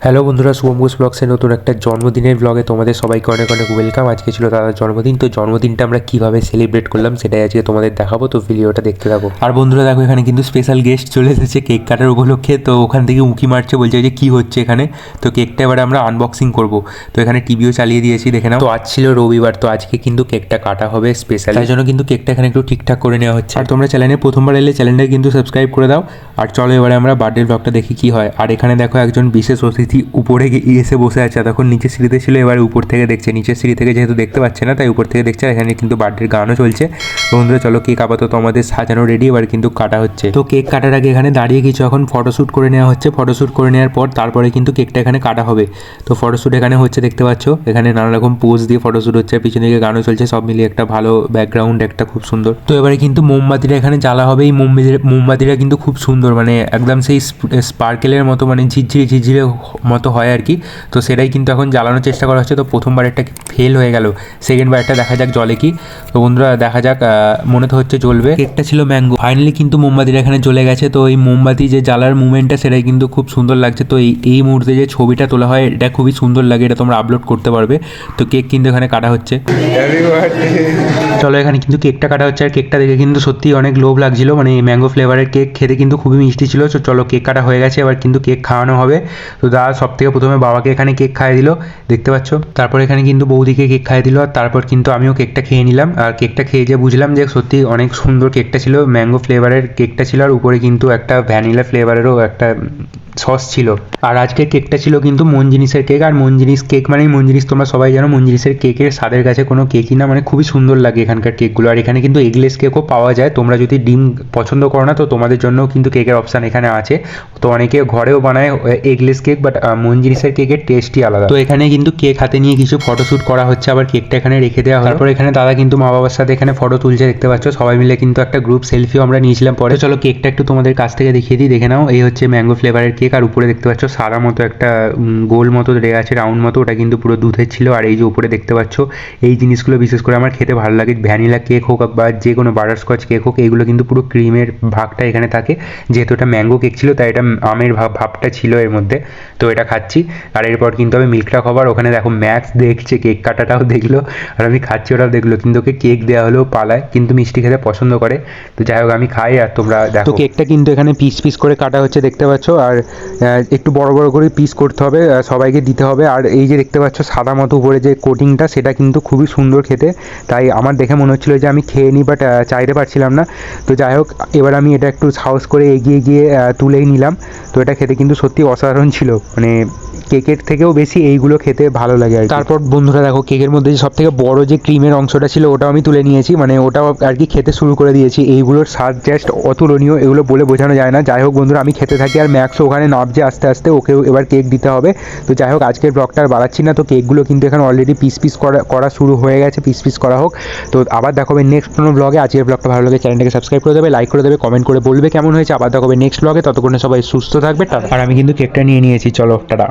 Hello বন্ধুরা, শুভম ঘোষ ব্লগসের নতুন একটা জন্মদিনের ব্লগে তোমাদের সবাইকে অনেক অনেক ওয়েলকাম। আজকে ছিল দাদার জন্মদিন, তো জন্মদিনটা আমরা কীভাবে সেলিব্রেট করলাম সেটাই আজকে তোমাদের দেখাবো, তো ভিডিওটা দেখতে থাকো। আর বন্ধুরা দেখো, এখানে কিন্তু স্পেশাল গেস্ট চলে এসেছে কেক কাটার উপলক্ষে। তো ওখান থেকে উঁকি মারছে, বলছে যে কী হচ্ছে এখানে। তো কেকটা এবারে আমরা আনবক্সিং করব। তো এখানে টিভিও চালিয়ে দিয়েছি, দেখে নাও। তো আজ ছিল রবিবার, তো আজকে কিন্তু কেকটা কাটা হবে স্পেশাল, তাই জন্য কিন্তু কেকটা এখানে একটু ঠিকঠাক করে নেওয়া হচ্ছে। আর তোমরা চ্যানেলে প্রথমবার এলে চ্যানেলটা কিন্তু সাবস্ক্রাইব করে দাও। আর চলো এবারে আমরা বার্থডে ব্লগটা দেখি কী হয়। আর এখানে দেখো একজন বিশেষ অতিথি উপরে এসে বসে আছে, তখন নিচের সিঁড়িতে ছিল, এবার উপর থেকে দেখছে। নিচের সিঁড়ি থেকে যেহেতু দেখতে পাচ্ছে না, তাই উপর থেকে দেখছে। আর এখানে কিন্তু বার্থডের গানও চলছে। বন্ধুরা চলো, কেক আপাতত আমাদের সাজানো রেডি, এবার কিন্তু কাটা হচ্ছে। তো কেক কাটার আগে এখানে দাঁড়িয়ে কিছু এখন ফটোশ্যুট করে নেওয়া হচ্ছে। ফটোশ্যুট করে নেওয়ার পর তারপরে কিন্তু কেকটা এখানে কাটা হবে। তো ফটোশ্যুট এখানে হচ্ছে, দেখতে পাচ্ছ। এখানে নানা রকম পোজ দিয়ে ফটোশ্যুট হচ্ছে, পিছনে দিকে গানও চলছে, সব মিলিয়ে একটা ভালো ব্যাকগ্রাউন্ড, একটা খুব সুন্দর। তো এবারে কিন্তু মোমবাতিটা এখানে জ্বালা হবে। এই মোমবাতিটা কিন্তু খুব সুন্দর, মানে একদম সেই স্পার্কেলের মতো, মানে ঝিরঝিরে মতো হয় আর কি। তো সেটাই কিন্তু এখন জ্বালানোর চেষ্টা করা হচ্ছে। তো প্রথমবার একটা ফেল হয়ে গেল, সেকেন্ড বারটা দেখা যাক জলে কি। তো বন্ধুরা দেখা যাক, মনে তো হচ্ছে জ্বলবে। কেকটা ছিল ম্যাঙ্গো, ফাইনালি কিন্তু মোমবাতিটা এখানে জ্বলে গেছে। তো এই মোমবাতি যে জ্বালার মুভমেন্টটা, সেটাই কিন্তু খুব সুন্দর লাগছে। তো এই মুহূর্তে যে ছবিটা তোলা হয়, এটা খুবই সুন্দর লাগে, এটা তোমরা আপলোড করতে পারবে। তো কেক কিন্তু এখানে কাটা হচ্ছে। চলো এখানে কিন্তু কেকটা কাটা হচ্ছে। আর কেকটা দেখে কিন্তু সত্যি অনেক লোভ লাগছিল, মানে ম্যাঙ্গো ফ্লেভারের কেক খেতে কিন্তু খুবই মিষ্টি ছিল। তো চলো কেক কাটা হয়ে গেছে, এবার কিন্তু কেক খাওয়ানো হবে। তো দাদা সব থেকে প্রথমে বাবাকে এখানে কেক খাইয়ে দিল, দেখতে পাচ্ছ। তারপর এখানে কিন্তু বৌদিকে কেক খাইয়ে দিল। আর তারপর কিন্তু আমিও কেকটা খেয়ে নিলাম। আর কেকটা খেয়ে যে বুঝলাম যে সত্যি অনেক সুন্দর কেকটা ছিল। ম্যাঙ্গো ফ্লেভারের কেকটা ছিল, আর উপরে কিন্তু একটা ভ্যানিলা ফ্লেভারেরও একটা সস ছিল। আর আজকে কেকটা ছিল কিন্তু মন জিনিসের কেক। আর মন জিনিস কেক মানেই মন জিনিস, তোমরা সবাই জানো। মন জিনিসের কেকের স্বাদের কাছে কোনো কেকই না, মানে খুবই সুন্দর লাগে এখানকার কেকগুলো। আর এখানে কিন্তু এগলেস কেকও পাওয়া যায়। তোমরা যদি ডিম পছন্দ করো না, তো তোমাদের জন্যও কিন্তু কেকের অপশান এখানে আছে। তো অনেকে ঘরেও বানায় এগলেস কেক, বাট মন জিনিসের কেকের টেস্টই আলাদা। তো এখানে কিন্তু কেক হাতে নিয়ে কিছু ফটোশ্যুট করা হচ্ছে, আবার কেকটা এখানে রেখে দেওয়া হয়। তারপর এখানে দাদা কিন্তু মা বাবার সাথে এখানে ফটো তুলছে, দেখতে পাচ্ছ। সবাই মিলে কিন্তু একটা গ্রুপ সেলফিও আমরা নিয়েছিলাম পরে। চলো কেকটা একটু তোমাদের কাছ থেকে দেখিয়ে দিই, দেখে নাও। এই হচ্ছে ম্যাঙ্গো ফ্লেভারের কেক। আর উপরে দেখতে পাচ্ছ সাদা মতো একটা গোল মতো দেওয়া আছে, রাউন্ড মতো, ওটা কিন্তু পুরো দুধের ছিল। আর এই যে উপরে দেখতে পাচ্ছ, এই জিনিসগুলো বিশেষ করে আমার খেতে ভালো লাগে। ভ্যানিলা কেক হোক বা যে কোনো বাটারস্কচ কেক হোক, এইগুলো কিন্তু পুরো ক্রিমের ভাগটা এখানে থাকে। যেহেতু এটা ম্যাঙ্গো কেক ছিল, তাই এটা আমের ভাবটা ছিল এর মধ্যে। তো এটা খাচ্ছি। আর এরপর কিন্তু আমি মিল্কটা খাবার। ওখানে দেখো ম্যাক্স দেখছে, কেক কাটাটাও দেখলো, আর আমি খাচ্ছি ওটাও দেখলো। কিন্তু ওকে কেক দেওয়া হলেও পালায়, কিন্তু মিষ্টি খেতে পছন্দ করে। তো যাই হোক আমি খাই, আর তোমরা দেখো। তো কেকটা কিন্তু এখানে পিস পিস করে কাটা হচ্ছে, দেখতে পাচ্ছ। আর একটু বড় বড় করে পিস করতে হবে, সবাইকে দিতে হবে। আর এই যে দেখতে পাচ্ছ সাদা মতো উপরে যে কোটিংটা, সেটা কিন্তু খুবই সুন্দর খেতে। তাই আমার দেখে মনে হচ্ছিলো যে আমি খেয়ে নিই, বাট চাইতে পারছিলাম না। তো যাই হোক এবার আমি এটা একটু সাহস করে এগিয়ে গিয়ে তুলেই নিলাম। তো এটা খেতে কিন্তু সত্যি অসাধারণ ছিল, মানে কেকের থেকেও বেশি এইগুলো খেতে ভালো লাগে। আর তারপর বন্ধুরা দেখো, কেকের মধ্যে সব থেকে বড় যে ক্রিমের অংশটা ছিল, ওটাও আমি তুলে নিয়েছি, মানে ওটাও আর কি খেতে শুরু করে দিয়েছি। এইগুলোর স্বাদ জাস্ট অতুলনীয়, এগুলো বলে বোঝানো যায় না। যাই হোক বন্ধুরা, আমি খেতে থাকি, আর ম্যাক্সও ওখানে নামছে আস্তে আস্তে, ওকেও এবার কেক দিতে হবে। তো যাই হোক আজকের ব্লগটা আর বাড়াচ্ছি না। তো কেকগুলো কিন্তু এখানে অলরেডি পিস পিস করা শুরু হয়ে গেছে, পিস পিস করা হোক। তো আবার দেখাবে নেক্সট কোনো ব্লগে। আজকের ব্লগটা ভালো লাগে চ্যানেলটাকে সাবস্ক্রাইব করে দেবে, লাইক করে দেবে, কমেন্ট করে বলবে কেমন হয়েছে। আবার দেখাবে নেক্সট ব্লগে, ততক্ষণে সবাই সুস্থ থাকবে। আর আমি কিন্তু কেকটা নিয়ে নিয়েছি, চলো টাটা।